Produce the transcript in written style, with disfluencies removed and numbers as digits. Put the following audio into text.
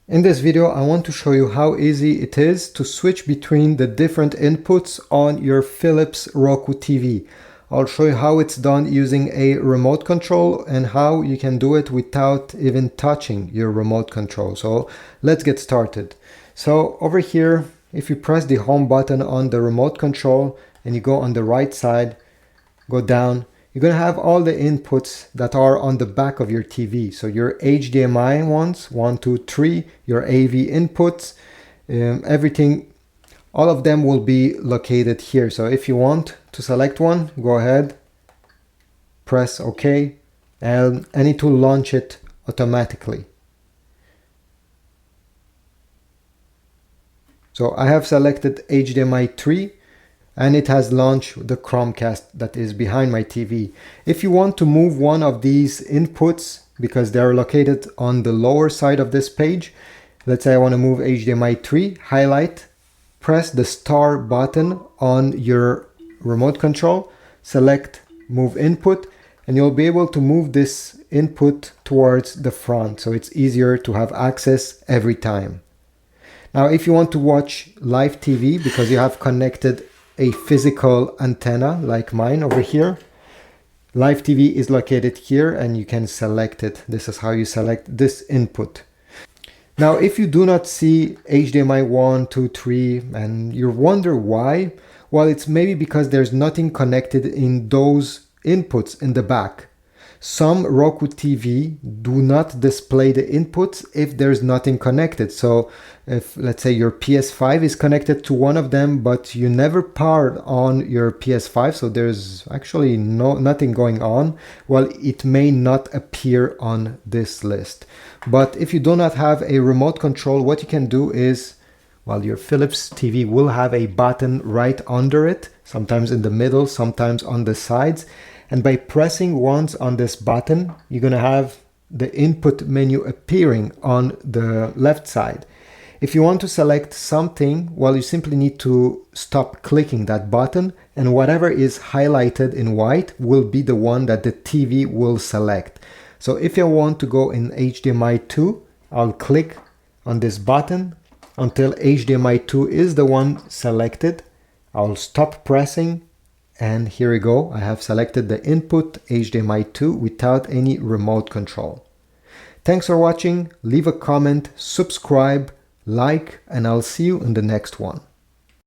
In this video, I want to show you how easy it is to switch between the different inputs on your Philips Roku TV. I'll show you how it's done using a remote control and how you can do it without even touching your remote control. So let's get started. So over here, if you press the home button on the remote control and you go on the right side, go down, you're going to have all the inputs that are on the back of your TV. So your HDMI ones, 1, 2, 3, your AV inputs, everything, all of them will be located here. So if you want to select one, go ahead, press OK, and it will launch it automatically. So I have selected HDMI 3. And it has launched the Chromecast that is behind my TV. If you want to move one of these inputs, because they're located on the lower side of this page, let's say I want to move HDMI 3, highlight, press the star button on your remote control, select move input, and you'll be able to move this input towards the front, so it's easier to have access every time. Now, if you want to watch live TV because you have connected a physical antenna like mine over here, live TV is located here and you can select it. This is how you select this input. Now, if you do not see HDMI 1, 2, 3 and you wonder why, well, it's maybe because there's nothing connected in those inputs in the back. Some Roku TV do not display the inputs if there's nothing connected. So if, let's say, your PS5 is connected to one of them, but you never powered on your PS5, so there's actually nothing going on, well, it may not appear on this list. But if you do not have a remote control, what you can do is, well, your Philips TV will have a button right under it, sometimes in the middle, sometimes on the sides. And by pressing once on this button, you're going to have the input menu appearing on the left side. If you want to select something, well, you simply need to stop clicking that button, and whatever is highlighted in white will be the one that the TV will select. So if you want to go in HDMI 2, I'll click on this button until HDMI 2 is the one selected. I'll stop pressing. And here we go, I have selected the input HDMI 2 without any remote control. Thanks for watching, leave a comment, subscribe, like, and I'll see you in the next one.